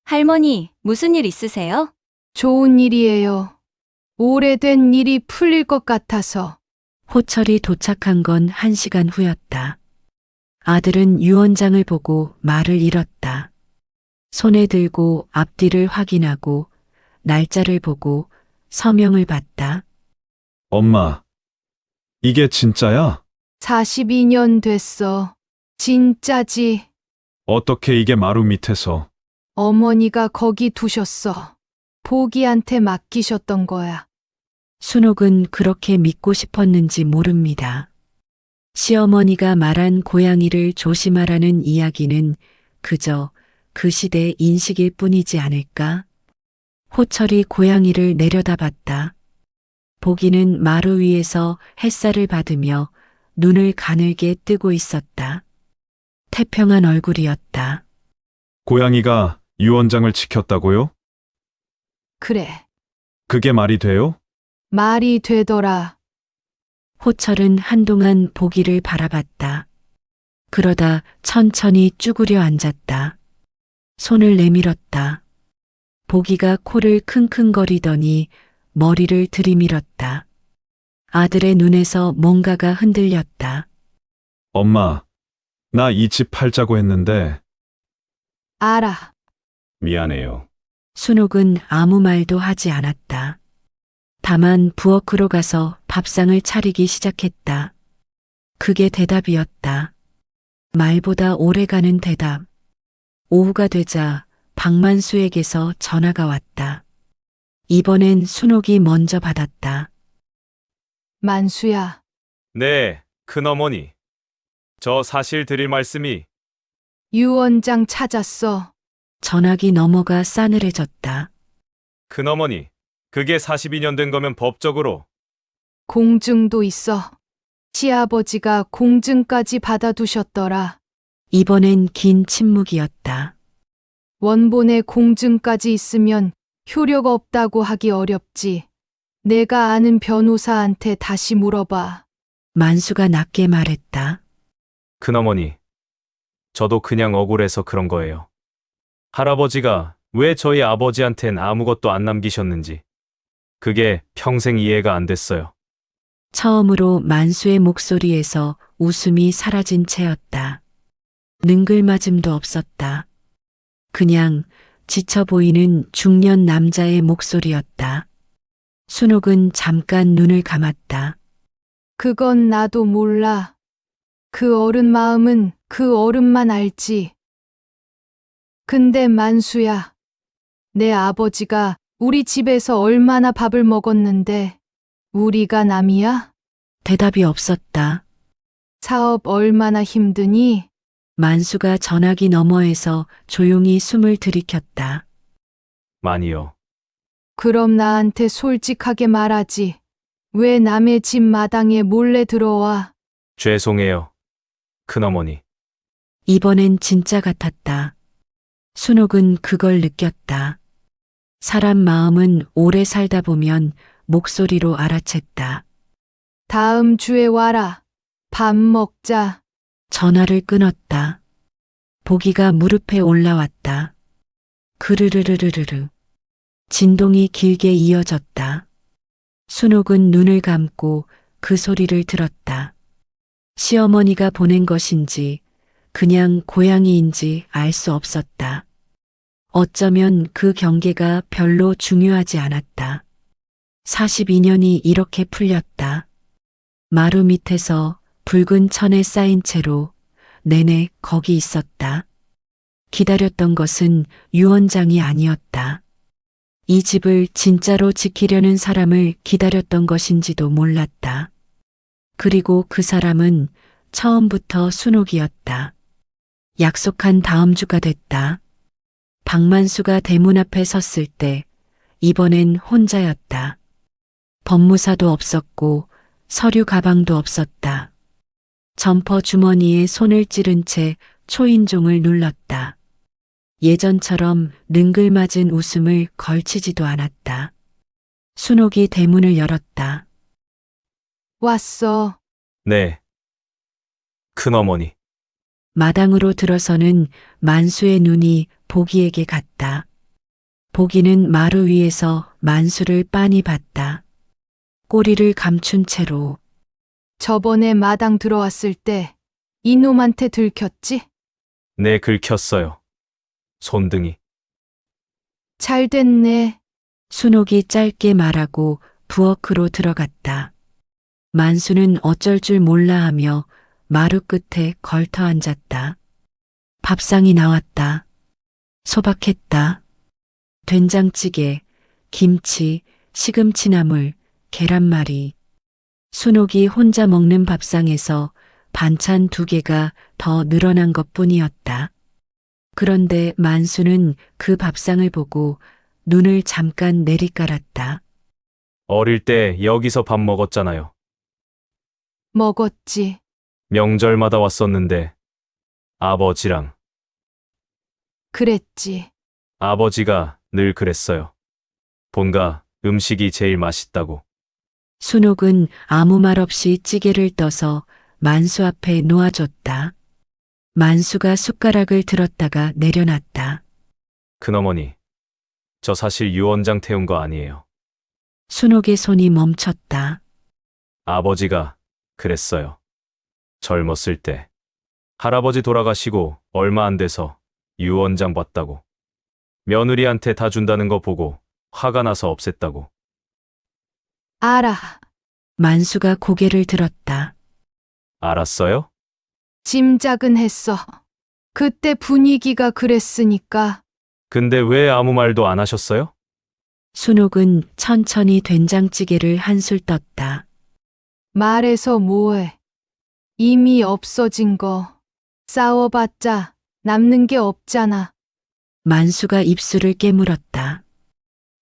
할머니, 무슨 일 있으세요? 좋은 일이에요. 오래된 일이 풀릴 것 같아서. 호철이 도착한 건 1시간 후였다. 아들은 유언장을 보고 말을 잃었다. 손에 들고 앞뒤를 확인하고 날짜를 보고 서명을 봤다. 엄마, 이게 진짜야? 42년 됐어. 진짜지. 어떻게 이게 마루 밑에서? 어머니가 거기 두셨어. 보기한테 맡기셨던 거야. 순옥은 그렇게 믿고 싶었는지 모릅니다. 시어머니가 말한 고양이를 조심하라는 이야기는 그저 그 시대의 인식일 뿐이지 않을까? 호철이 고양이를 내려다봤다. 보기는 마루 위에서 햇살을 받으며 눈을 가늘게 뜨고 있었다. 태평한 얼굴이었다. 고양이가 유언장을 지켰다고요? 그래. 그게 말이 돼요? 말이 되더라. 호철은 한동안 보기를 바라봤다. 그러다 천천히 쭈그려 앉았다. 손을 내밀었다. 보기가 코를 킁킁거리더니 머리를 들이밀었다. 아들의 눈에서 뭔가가 흔들렸다. 엄마, 나 이 집 팔자고 했는데 알아. 미안해요. 순옥은 아무 말도 하지 않았다. 다만 부엌으로 가서 밥상을 차리기 시작했다. 그게 대답이었다. 말보다 오래가는 대답. 오후가 되자 박만수에게서 전화가 왔다. 이번엔 순옥이 먼저 받았다. 만수야, 네, 큰어머니. 저 사실 드릴 말씀이 유언장 찾았어. 전화기 너머가 싸늘해졌다. 큰어머니, 그게 42년 된 거면 법적으로 공증도 있어. 시아버지가 공증까지 받아두셨더라. 이번엔 긴 침묵이었다. 원본에 공증까지 있으면 효력 없다고 하기 어렵지. 내가 아는 변호사한테 다시 물어봐. 만수가 낮게 말했다. 큰어머니, 저도 그냥 억울해서 그런 거예요. 할아버지가 왜 저희 아버지한텐 아무것도 안 남기셨는지 그게 평생 이해가 안 됐어요. 처음으로 만수의 목소리에서 웃음이 사라진 채였다. 능글맞음도 없었다. 그냥 지쳐 보이는 중년 남자의 목소리였다. 순옥은 잠깐 눈을 감았다. 그건 나도 몰라. 그 어른 마음은 그 어른만 알지. 근데 만수야, 내 아버지가 우리 집에서 얼마나 밥을 먹었는데 우리가 남이야? 대답이 없었다. 사업 얼마나 힘드니? 만수가 전화기 너머에서 조용히 숨을 들이켰다. 많이요. 그럼 나한테 솔직하게 말하지. 왜 남의 집 마당에 몰래 들어와? 죄송해요. 큰어머니. 이번엔 진짜 같았다. 순옥은 그걸 느꼈다. 사람 마음은 오래 살다 보면 목소리로 알아챘다. 다음 주에 와라. 밥 먹자. 전화를 끊었다. 보기가 무릎에 올라왔다. 그르르르르르르. 진동이 길게 이어졌다. 순옥은 눈을 감고 그 소리를 들었다. 시어머니가 보낸 것인지 그냥 고양이인지 알 수 없었다. 어쩌면 그 경계가 별로 중요하지 않았다. 42년이 이렇게 풀렸다. 마루 밑에서 붉은 천에 쌓인 채로 내내 거기 있었다. 기다렸던 것은 유언장이 아니었다. 이 집을 진짜로 지키려는 사람을 기다렸던 것인지도 몰랐다. 그리고 그 사람은 처음부터 순옥이었다. 약속한 다음 주가 됐다. 박만수가 대문 앞에 섰을 때 이번엔 혼자였다. 법무사도 없었고 서류 가방도 없었다. 점퍼 주머니에 손을 찌른 채 초인종을 눌렀다. 예전처럼 능글맞은 웃음을 걸치지도 않았다. 순옥이 대문을 열었다. 왔어. 네. 큰어머니. 마당으로 들어서는 만수의 눈이 보기에게 갔다. 보기는 마루 위에서 만수를 빤히 봤다. 꼬리를 감춘 채로 저번에 마당 들어왔을 때 이놈한테 들켰지? 네, 긁혔어요. 손등이. 잘 됐네. 순옥이 짧게 말하고 부엌으로 들어갔다. 만수는 어쩔 줄 몰라 하며 마루 끝에 걸터 앉았다. 밥상이 나왔다. 소박했다. 된장찌개, 김치, 시금치나물, 계란말이. 순옥이 혼자 먹는 밥상에서 반찬 2개가 더 늘어난 것뿐이었다. 그런데 만수는 그 밥상을 보고 눈을 잠깐 내리깔았다. 어릴 때 여기서 밥 먹었잖아요. 먹었지. 명절마다 왔었는데 아버지랑 그랬지. 아버지가 늘 그랬어요. 본가 음식이 제일 맛있다고. 순옥은 아무 말 없이 찌개를 떠서 만수 앞에 놓아줬다. 만수가 숟가락을 들었다가 내려놨다. 큰어머니, 저 사실 유언장 태운 거 아니에요. 순옥의 손이 멈췄다. 아버지가 그랬어요. 젊었을 때 할아버지 돌아가시고 얼마 안 돼서 유언장 봤다고. 며느리한테 다 준다는 거 보고 화가 나서 없앴다고. 알아. 만수가 고개를 들었다. 알았어요? 짐작은 했어. 그때 분위기가 그랬으니까. 근데 왜 아무 말도 안 하셨어요? 순옥은 천천히 된장찌개를 한술 떴다. 말해서 뭐해. 이미 없어진 거. 싸워봤자 남는 게 없잖아. 만수가 입술을 깨물었다.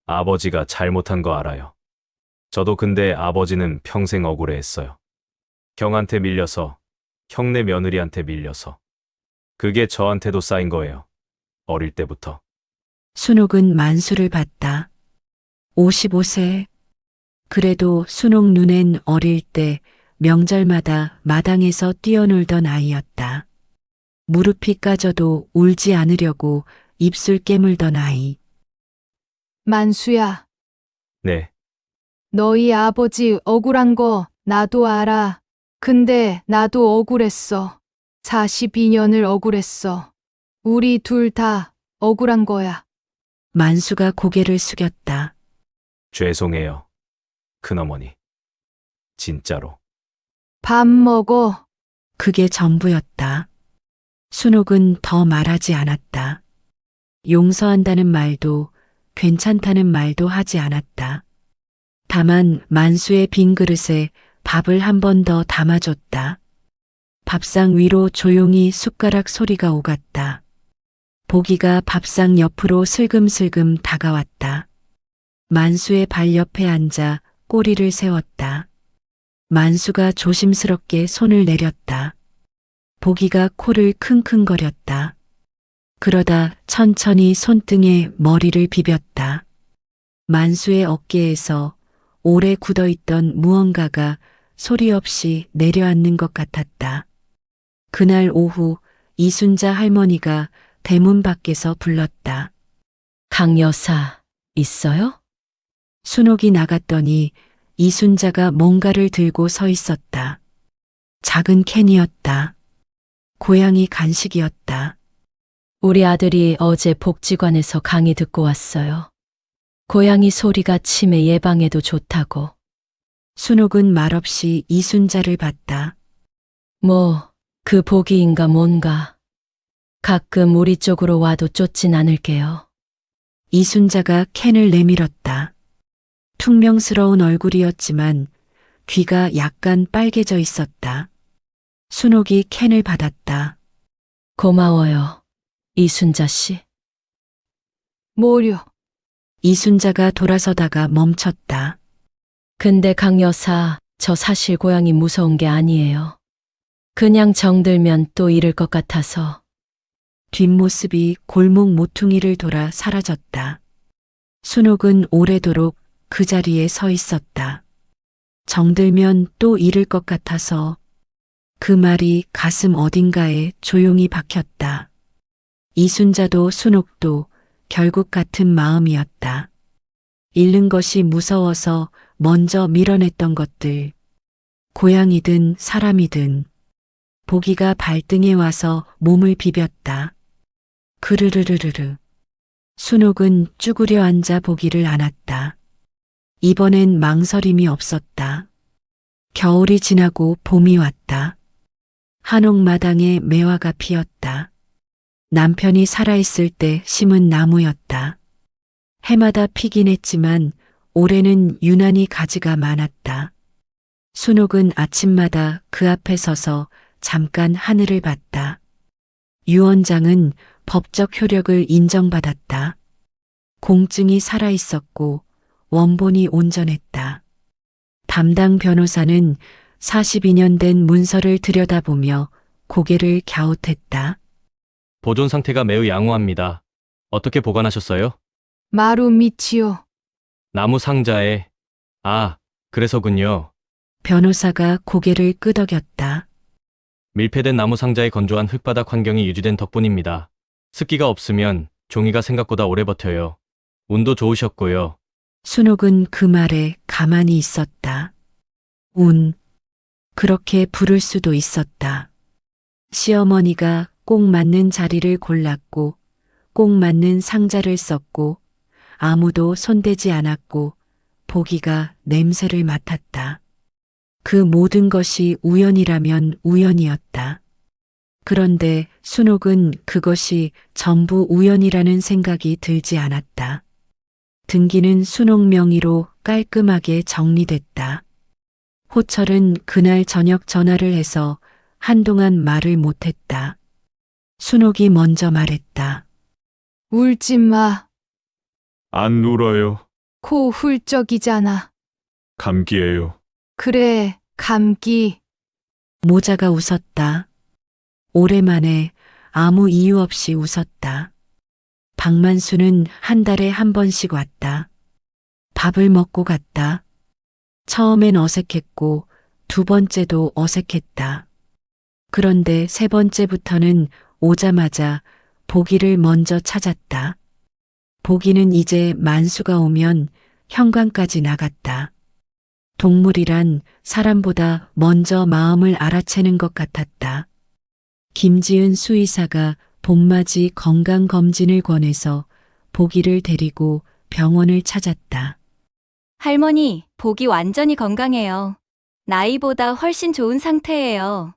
아버지가 잘못한 거 알아요. 저도 근데 아버지는 평생 억울해했어요. 형한테 밀려서, 형네 며느리한테 밀려서. 그게 저한테도 쌓인 거예요. 어릴 때부터. 순옥은 만수를 봤다. 55세. 그래도 순옥 눈엔 어릴 때 명절마다 마당에서 뛰어놀던 아이였다. 무릎이 까져도 울지 않으려고 입술 깨물던 아이. 만수야, 네, 너희 아버지 억울한 거 나도 알아. 근데 나도 억울했어. 42년을 억울했어. 우리 둘 다 억울한 거야. 만수가 고개를 숙였다. 죄송해요. 큰어머니. 진짜로. 밥 먹어. 그게 전부였다. 순옥은 더 말하지 않았다. 용서한다는 말도 괜찮다는 말도 하지 않았다. 다만 만수의 빈 그릇에 밥을 한 번 더 담아줬다. 밥상 위로 조용히 숟가락 소리가 오갔다. 보기가 밥상 옆으로 슬금슬금 다가왔다. 만수의 발 옆에 앉아 꼬리를 세웠다. 만수가 조심스럽게 손을 내렸다. 보기가 코를 킁킁거렸다. 그러다 천천히 손등에 머리를 비볐다. 만수의 어깨에서 오래 굳어있던 무언가가 소리 없이 내려앉는 것 같았다. 그날 오후 이순자 할머니가 대문 밖에서 불렀다. 강 여사, 있어요? 순옥이 나갔더니 이순자가 뭔가를 들고 서 있었다. 작은 캔이었다. 고양이 간식이었다. 우리 아들이 어제 복지관에서 강의 듣고 왔어요. 고양이 소리가 치매 예방에도 좋다고. 순옥은 말없이 이순자를 봤다. 뭐, 그 복이인가 뭔가. 가끔 우리 쪽으로 와도 쫓진 않을게요. 이순자가 캔을 내밀었다. 퉁명스러운 얼굴이었지만 귀가 약간 빨개져 있었다. 순옥이 캔을 받았다. 고마워요, 이순자 씨. 뭐려. 이순자가 돌아서다가 멈췄다. 근데 강 여사, 저 사실 고양이 무서운 게 아니에요. 그냥 정들면 또 잃을 것 같아서. 뒷모습이 골목 모퉁이를 돌아 사라졌다. 순옥은 오래도록 그 자리에 서 있었다. 정들면 또 잃을 것 같아서 그 말이 가슴 어딘가에 조용히 박혔다. 이순자도 순옥도 결국 같은 마음이었다. 잃는 것이 무서워서 먼저 밀어냈던 것들. 고양이든 사람이든 보기가 발등에 와서 몸을 비볐다. 그르르르르르. 순옥은 쭈그려 앉아 보기를 안았다. 이번엔 망설임이 없었다. 겨울이 지나고 봄이 왔다. 한옥마당에 매화가 피었다. 남편이 살아있을 때 심은 나무였다. 해마다 피긴 했지만 올해는 유난히 가지가 많았다. 순옥은 아침마다 그 앞에 서서 잠깐 하늘을 봤다. 유언장은 법적 효력을 인정받았다. 공증이 살아있었고 원본이 온전했다. 담당 변호사는 42년 된 문서를 들여다보며 고개를 갸웃했다. 보존 상태가 매우 양호합니다. 어떻게 보관하셨어요? 마루 밑이요. 나무 상자에. 아, 그래서군요. 변호사가 고개를 끄덕였다. 밀폐된 나무 상자의 건조한 흙바닥 환경이 유지된 덕분입니다. 습기가 없으면 종이가 생각보다 오래 버텨요. 운도 좋으셨고요. 순옥은 그 말에 가만히 있었다. 운. 그렇게 부를 수도 있었다. 시어머니가 꼭 맞는 자리를 골랐고 꼭 맞는 상자를 썼고 아무도 손대지 않았고 보기가 냄새를 맡았다. 그 모든 것이 우연이라면 우연이었다. 그런데 순옥은 그것이 전부 우연이라는 생각이 들지 않았다. 등기는 순옥 명의로 깔끔하게 정리됐다. 호철은 그날 저녁 전화를 해서 한동안 말을 못했다. 순옥이 먼저 말했다. 울지 마. 안 울어요. 코 훌쩍이잖아. 감기예요. 그래, 감기. 모자가 웃었다. 오랜만에 아무 이유 없이 웃었다. 박만수는 한 달에 한 번씩 왔다. 밥을 먹고 갔다. 처음엔 어색했고 두 번째도 어색했다. 그런데 세 번째부터는 오자마자 보기를 먼저 찾았다. 보기는 이제 만수가 오면 현관까지 나갔다. 동물이란 사람보다 먼저 마음을 알아채는 것 같았다. 김지은 수의사가 봄맞이 건강검진을 권해서 보기를 데리고 병원을 찾았다. 할머니, 복이 완전히 건강해요. 나이보다 훨씬 좋은 상태예요.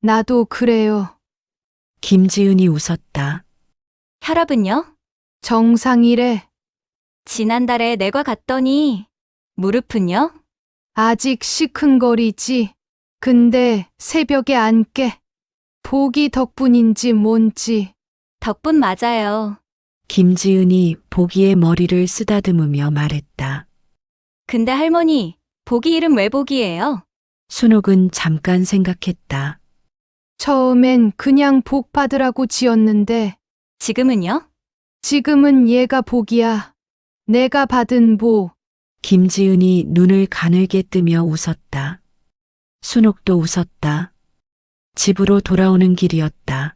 나도 그래요. 김지은이 웃었다. 혈압은요? 정상이래. 지난달에 내과 갔더니 무릎은요? 아직 시큰거리지. 근데 새벽에 안 깨. 복이 덕분인지 뭔지. 덕분 맞아요. 김지은이 보기의 머리를 쓰다듬으며 말했다. 근데 할머니, 복이 이름 왜 복이에요? 순옥은 잠깐 생각했다. 처음엔 그냥 복 받으라고 지었는데 지금은요? 지금은 얘가 복이야. 내가 받은 복. 김지은이 눈을 가늘게 뜨며 웃었다. 순옥도 웃었다. 집으로 돌아오는 길이었다.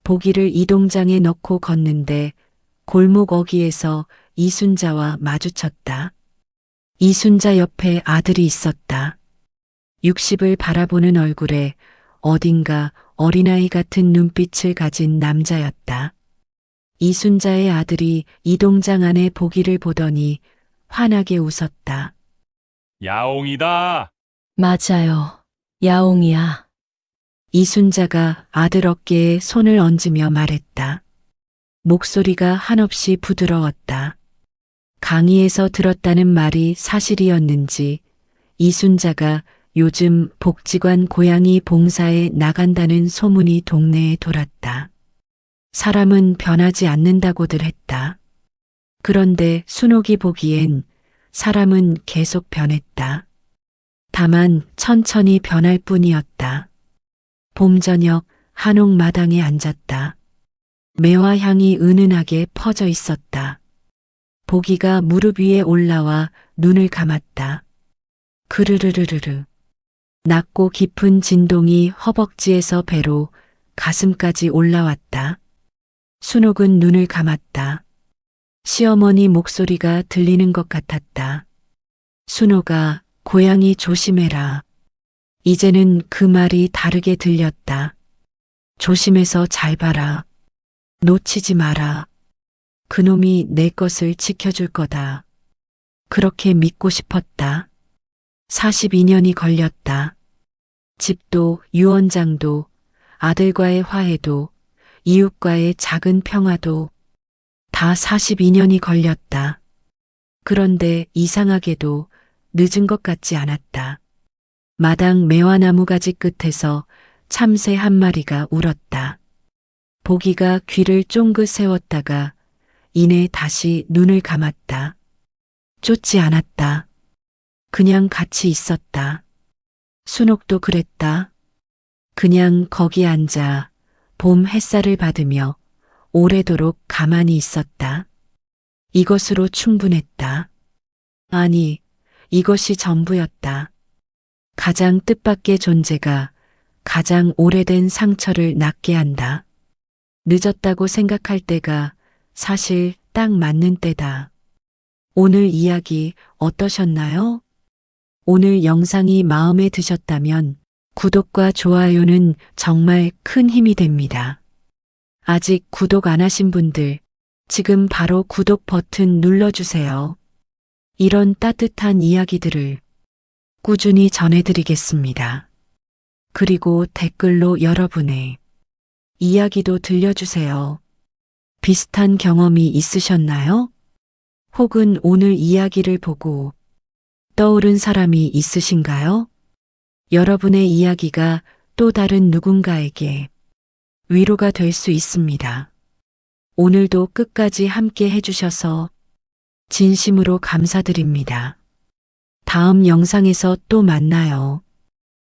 보기를 이동장에 넣고 걷는데 골목 어귀에서 이순자와 마주쳤다. 이순자 옆에 아들이 있었다. 60을 바라보는 얼굴에 어딘가 어린아이 같은 눈빛을 가진 남자였다. 이순자의 아들이 이동장 안에 보기를 보더니 환하게 웃었다. 야옹이다. 맞아요. 야옹이야. 이순자가 아들 어깨에 손을 얹으며 말했다. 목소리가 한없이 부드러웠다. 강의에서 들었다는 말이 사실이었는지 이순자가 요즘 복지관 고양이 봉사에 나간다는 소문이 동네에 돌았다. 사람은 변하지 않는다고들 했다. 그런데 순옥이 보기엔 사람은 계속 변했다. 다만 천천히 변할 뿐이었다. 봄 저녁 한옥 마당에 앉았다. 매화 향이 은은하게 퍼져 있었다. 보기가 무릎 위에 올라와 눈을 감았다. 그르르르르르. 낮고 깊은 진동이 허벅지에서 배로 가슴까지 올라왔다. 순옥은 눈을 감았다. 시어머니 목소리가 들리는 것 같았다. 순옥아, 고양이 조심해라. 이제는 그 말이 다르게 들렸다. 조심해서 잘 봐라. 놓치지 마라. 그놈이 내 것을 지켜줄 거다. 그렇게 믿고 싶었다. 42년이 걸렸다. 집도 유언장도 아들과의 화해도 이웃과의 작은 평화도 다 42년이 걸렸다. 그런데 이상하게도 늦은 것 같지 않았다. 마당 매화나무 가지 끝에서 참새 한 마리가 울었다. 보기가 귀를 쫑긋 세웠다가 이내 다시 눈을 감았다. 쫓지 않았다. 그냥 같이 있었다. 순옥도 그랬다. 그냥 거기 앉아 봄 햇살을 받으며 오래도록 가만히 있었다. 이것으로 충분했다. 아니, 이것이 전부였다. 가장 뜻밖의 존재가 가장 오래된 상처를 낫게 한다. 늦었다고 생각할 때가 사실 딱 맞는 때다. 오늘 이야기 어떠셨나요? 오늘 영상이 마음에 드셨다면 구독과 좋아요는 정말 큰 힘이 됩니다. 아직 구독 안 하신 분들 지금 바로 구독 버튼 눌러주세요. 이런 따뜻한 이야기들을 꾸준히 전해드리겠습니다. 그리고 댓글로 여러분의 이야기도 들려주세요. 비슷한 경험이 있으셨나요? 혹은 오늘 이야기를 보고 떠오른 사람이 있으신가요? 여러분의 이야기가 또 다른 누군가에게 위로가 될 수 있습니다. 오늘도 끝까지 함께 해주셔서 진심으로 감사드립니다. 다음 영상에서 또 만나요.